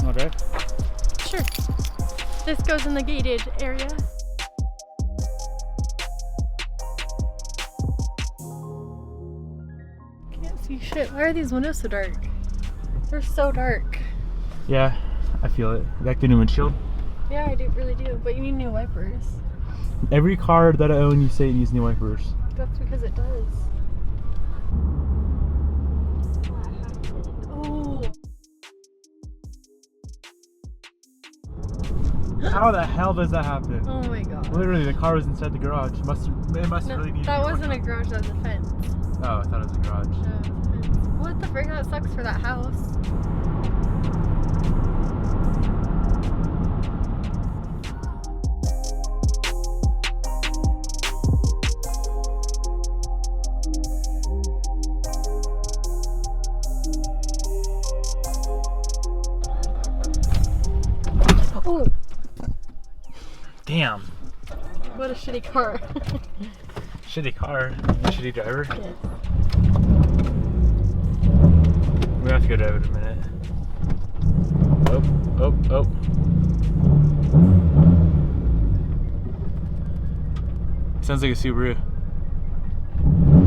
Want to drive? Sure. This goes in the gated area. Can't see shit. Why are these windows so dark? They're so dark. Yeah, I feel it. You got the new windshield? Yeah, I do, really do. But you need new wipers. Every car that I own, you say it needs new wipers. That's because it does. Oh. How the hell does that happen? Oh my god. Literally, the car was inside the garage. It must really need. That wasn't a garage, that was a fence. Oh, I thought it was a garage. No, it was a fence. What the frick? That sucks for that house. Oh! Damn. What a shitty car. Shitty car. Shitty driver. Yes. We have to go drive it in a minute. Oh. Sounds like a Subaru.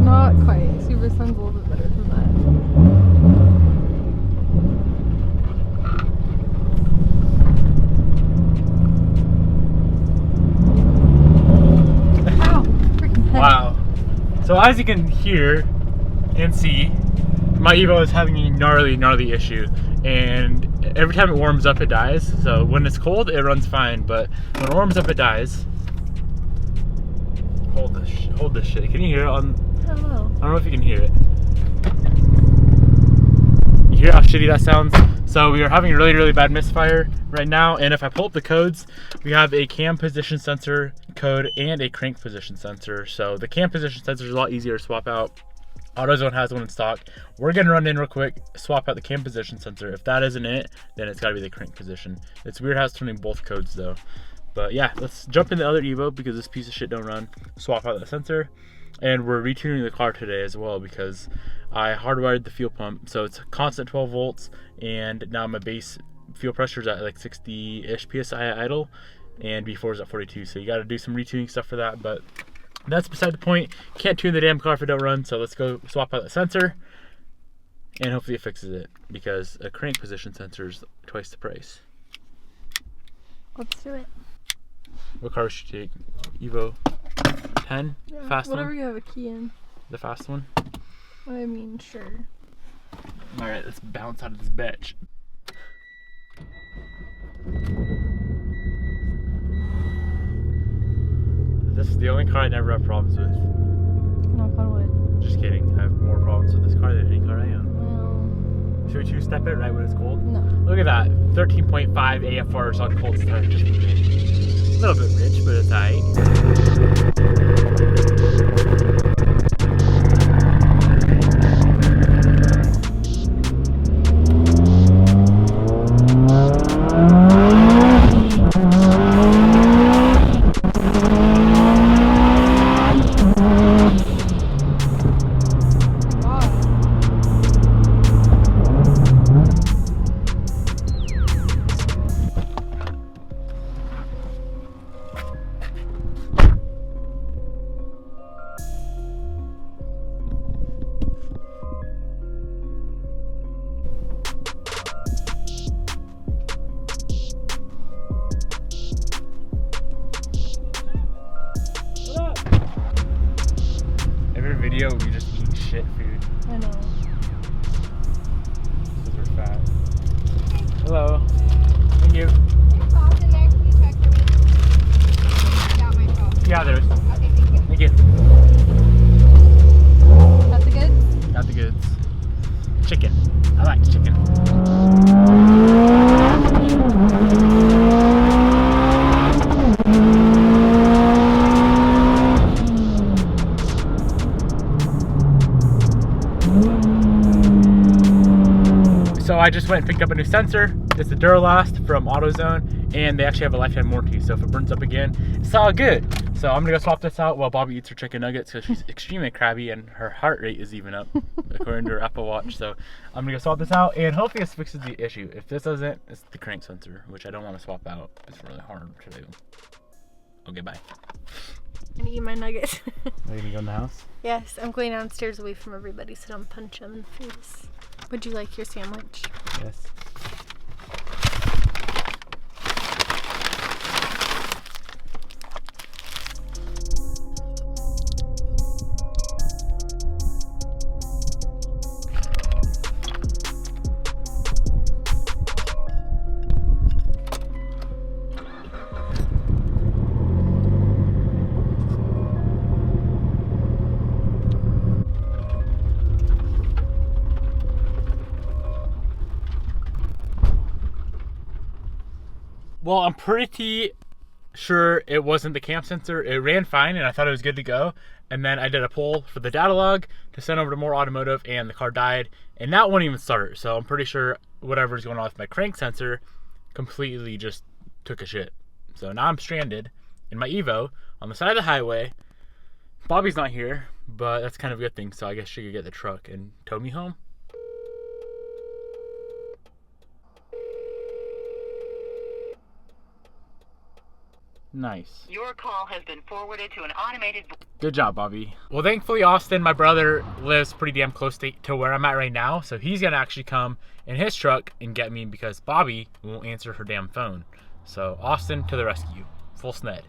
Not quite. Subaru sounds a little bit better than that. Wow. So as you can hear and see, my Evo is having a gnarly issue, and every time it warms up it dies. So when it's cold it runs fine, but when it warms up it dies. Hold this shit. Can you hear it on? I don't know. I don't know if you can hear it. You hear how shitty that sounds? So we are having a really bad misfire right now, and if I pull up the codes, we have a cam position sensor code and a crank position sensor. So the cam position sensor is a lot easier to swap out. AutoZone has one in stock. We're gonna run in real quick, swap out the cam position sensor. If that isn't it, then it's gotta be the crank position. It's weird how it's turning both codes though. But yeah, let's jump in the other Evo because this piece of shit don't run. Swap out the sensor. And we're retuning the car today as well because I hardwired the fuel pump. So it's constant 12 volts and now my base fuel pressure is at like 60-ish PSI at idle and before is at 42. So you gotta do some retuning stuff for that, but that's beside the point. Can't tune the damn car if it don't run, so let's go swap out the sensor and hopefully it fixes it because a crank position sensor is twice the price. Let's do it. What car should you take? Evo 10? Yeah, fast whatever one? you have a key in. The fast one? I mean, sure. Alright, let's bounce out of this bitch. This is the only car I never have problems with. Knock on wood. Just kidding. I have more problems with this car than any car I own. Well, Should we two-step it right when it's cold? no. Look at that. 13.5 AFRs on cold start. Just a little bit rich, but it's alright. Video, we just eat shit food. I know. Because we're fat. Hello. Thank you. There's sauce in there. Can you check for me? Got my sauce. Yeah, there is. Okay, thank you. Thank you. That's a good? Got the goods. Chicken. I like chicken. So I just went and picked up a new sensor. It's the Duralast from AutoZone, and they actually have a lifetime warranty. So if it burns up again, it's all good. So I'm gonna go swap this out while Bobby eats her chicken nuggets because she's extremely crabby and her heart rate is even up according to her Apple Watch. So I'm gonna go swap this out and hopefully this fixes the issue. If this doesn't, it's the crank sensor, which I don't want to swap out. It's really hard to do. Okay, bye. I'm gonna eat my nuggets. Are you gonna go in the house? Yes, I'm going downstairs away from everybody so don't punch them in the face. Would you like your sandwich? Yes. Well, I'm pretty sure it wasn't the camp sensor. It ran fine and I thought it was good to go. And then I did a poll for the data log to send over to More Automotive and the car died. And that won't even start. So I'm pretty sure whatever's going on with my crank sensor completely just took a shit. So now I'm stranded in my Evo on the side of the highway. Bobby's not here, but that's kind of a good thing. So I guess she could get the truck and tow me home. Nice. Your call has been forwarded to an automated... Good job, Bobby. Well, thankfully, Austin, my brother, lives pretty damn close to where I'm at right now. So he's going to actually come in his truck and get me because Bobby won't answer her damn phone. So Austin to the rescue. Full sned.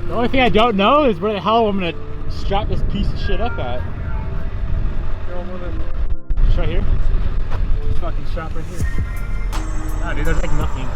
The only thing I don't know is where the hell I'm gonna strap this piece of shit up at. Just right here? This fucking strap right here. Nah, dude, there's like nothing.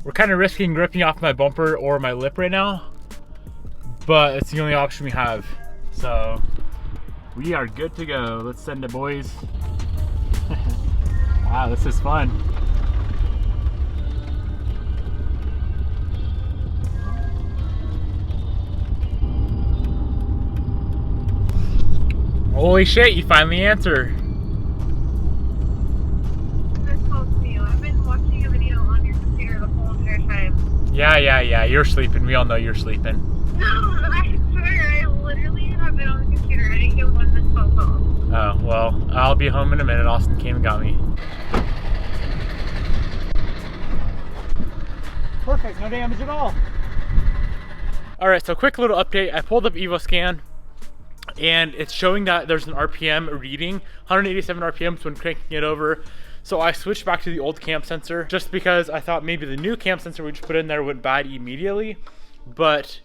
We're kind of risking ripping off my bumper or my lip right now, but it's the only option we have. So we are good to go. Let's send it, boys. Wow, this is fun. Holy shit, you finally answered. Yeah, you're sleeping. We all know you're sleeping. No, I swear, I literally have been on the computer. I didn't get one missed phone call. Oh, well, I'll be home in a minute. Austin came and got me. Perfect, no damage at all. Alright, so quick little update. I pulled up EvoScan and it's showing that there's an RPM reading, 187 RPMs when cranking it over. So I switched back to the old camp sensor just because I thought maybe the new camp sensor we just put in there went bad immediately, but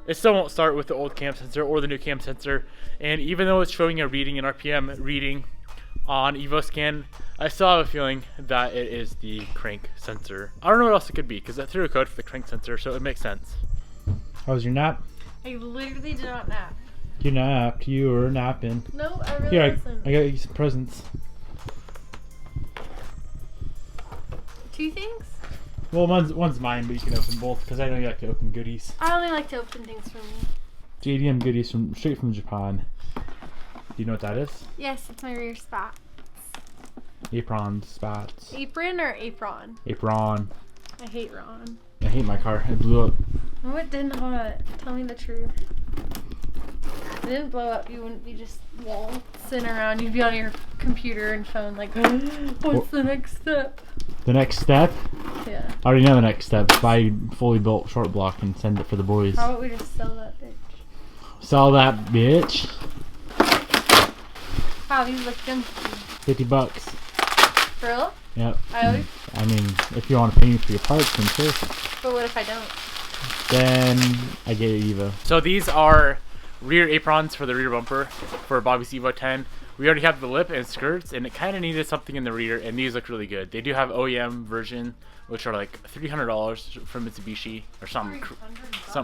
it still won't start with the old camp sensor or the new camp sensor. And even though it's showing a reading, an RPM reading on EvoScan, I still have a feeling that it is the crank sensor. I don't know what else it could be because I threw a code for the crank sensor, so it makes sense. How was your nap? I literally did not nap. You napped. You were napping. No, I really wasn't. I got you some presents. 2 things? Well, one's mine, but you can open both because I know you like to open goodies. I only like to open things for me. JDM goodies straight from Japan. Do you know what that is? Yes, it's my rear spats. Apron spats. Apron or apron? Apron. I hate Ron. I hate my car. It blew up. No, it didn't. Tell me the truth. If it didn't blow up, you wouldn't be just waltzing around. You'd be on your computer and phone like, what's the next step? The next step? Yeah. I already know the next step. Buy a fully built short block and send it for the boys. How about we just sell that bitch? Sell that bitch. Wow, these look empty. $50. For real? Yep. I mean, if you want to pay me for your parts, then sure. But what if I don't? Then I get an Evo. So these are rear aprons for the rear bumper for Bobby's Evo 10. We already have the lip and skirts, and it kind of needed something in the rear, and these look really good. They do have OEM version, which are like $300 from Mitsubishi or something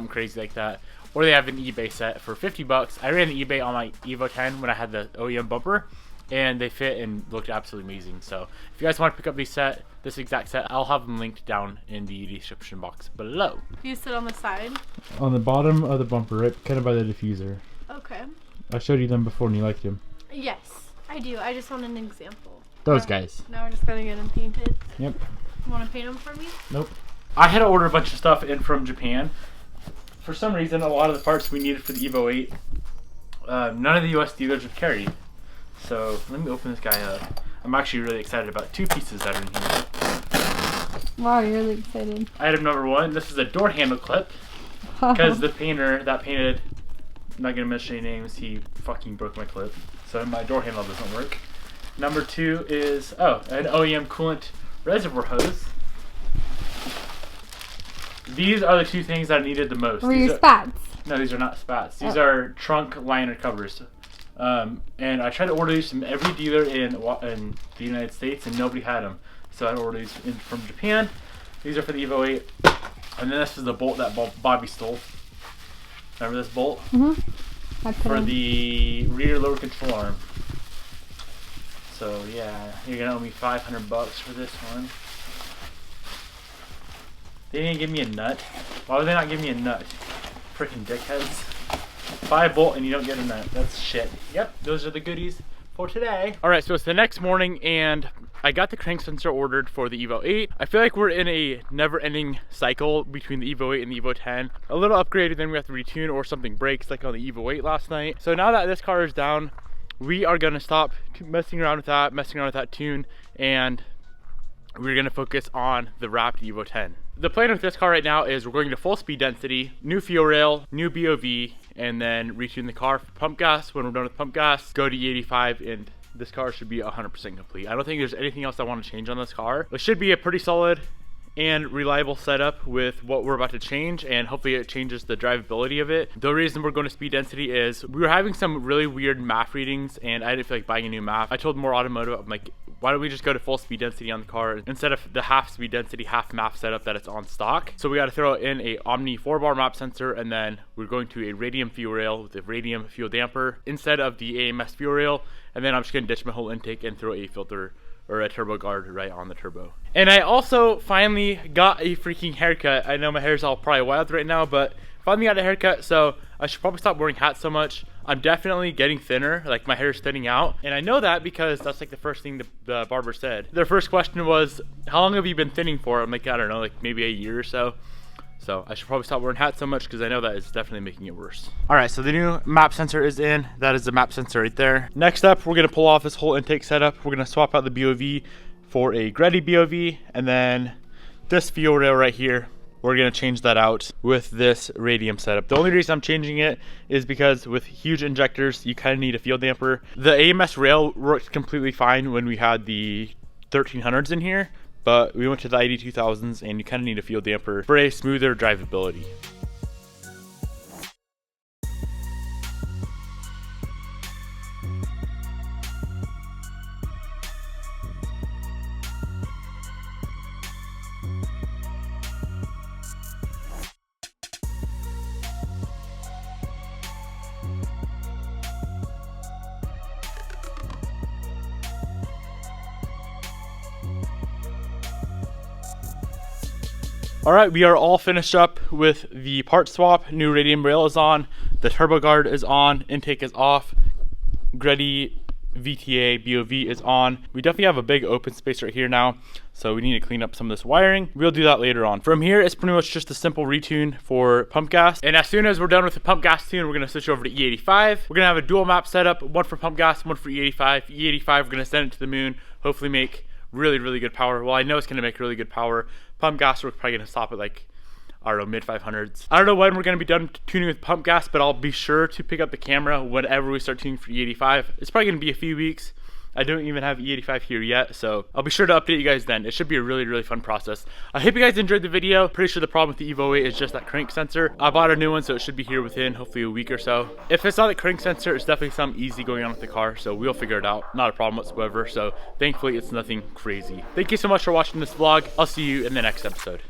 crazy like that. Or they have an eBay set for 50 bucks. I ran the eBay on my Evo 10 when I had the OEM bumper, and they fit and looked absolutely amazing. So if you guys want to pick up this exact set, I'll have them linked down in the description box below. Do you sit on the side? On the bottom of the bumper, right kind of by the diffuser. Okay. I showed you them before and you liked them. Yes, I do. I just want an example. Those guys. Now we're just gonna get them painted. Yep. You want to paint them for me? Nope. I had to order a bunch of stuff in from Japan. For some reason, a lot of the parts we needed for the Evo 8, none of the US dealers would carry. So let me open this guy up. I'm actually really excited about two pieces that are in here. Wow, you're really excited. Item number one, this is a door handle clip. Because the painter that painted, I'm not gonna mention any names, he fucking broke my clip. So my door handle doesn't work. Number two is, an OEM coolant reservoir hose. These are the two things that I needed the most. Were your spats? No, these are not spats. These are trunk liner covers. And I tried to order these from every dealer in the United States, and nobody had them. So I ordered these from Japan. These are for the Evo 8. And then this is the bolt that Bobby stole. Remember this bolt? Mm-hmm. For the rear lower control arm. So yeah, you're gonna owe me $500 for this one. They didn't give me a nut. Why would they not give me a nut? Freaking dickheads. 5-bolt and you don't get a nut. That's shit. Yep, those are the goodies for today. Alright, so it's the next morning and I got the crank sensor ordered for the Evo 8. I feel like we're in a never-ending cycle between the Evo 8 and the Evo 10. A little upgraded, then we have to retune or something breaks like on the Evo 8 last night. So now that this car is down, we are gonna stop messing around with that tune, and we're gonna focus on the wrapped Evo 10. The plan with this car right now is we're going to full speed density, new fuel rail, new BOV, and then retune the car for pump gas. When we're done with pump gas, go to E85, and this car should be 100% complete. I don't think there's anything else I want to change on this car. It should be a pretty solid and reliable setup with what we're about to change, and hopefully it changes the drivability of it. The reason we're going to speed density is we were having some really weird MAF readings, and I didn't feel like buying a new MAF. I told More Automotive, I'm like, why don't we just go to full speed density on the car instead of the half speed density, half MAF setup that it's on stock. So we got to throw in a Omni 4-bar MAP sensor, and then we're going to a radium fuel rail with a radium fuel damper instead of the AMS fuel rail. And then I'm just going to ditch my whole intake and throw a filter or a turbo guard right on the turbo. And I also finally got a freaking haircut. I know my hair's all probably wild right now, but finally got a haircut, so I should probably stop wearing hats so much. I'm definitely getting thinner, like my hair's thinning out. And I know that because that's like the first thing the barber said. Their first question was, how long have you been thinning for? I'm like, I don't know, like maybe a year or so. So I should probably stop wearing hats so much because I know that it's definitely making it worse. All right, so the new map sensor is in. That is the map sensor right there. Next up, we're gonna pull off this whole intake setup. We're gonna swap out the BOV for a Greddy BOV, and then this fuel rail right here, we're gonna change that out with this radium setup. The only reason I'm changing it is because with huge injectors, you kind of need a fuel damper. The AMS rail worked completely fine when we had the 1300s in here, but we went to the ID 2000s and you kind of need a fuel damper for a smoother drivability. All right, we are all finished up with the part swap. New radium rail is on, the turbo guard is on, intake is off, Greddy VTA BOV is on. We definitely have a big open space right here now, so we need to clean up some of this wiring. We'll do that later on. From here, it's pretty much just a simple retune for pump gas. And as soon as we're done with the pump gas tune, we're gonna switch over to E85. We're gonna have a dual map setup, one for pump gas, one for E85. E85, we're gonna send it to the moon, hopefully make really, really good power. Well, I know it's gonna make really good power. Pump gas, we're probably gonna stop at like, I don't know, mid 500s. I don't know when we're gonna be done tuning with pump gas, but I'll be sure to pick up the camera whenever we start tuning for E85. It's probably gonna be a few weeks. I don't even have E85 here yet, so I'll be sure to update you guys then. It should be a really, really fun process. I hope you guys enjoyed the video. Pretty sure the problem with the Evo 8 is just that crank sensor. I bought a new one, so it should be here within hopefully a week or so. If it's not the crank sensor, it's definitely something easy going on with the car, so we'll figure it out. Not a problem whatsoever, so thankfully it's nothing crazy. Thank you so much for watching this vlog. I'll see you in the next episode.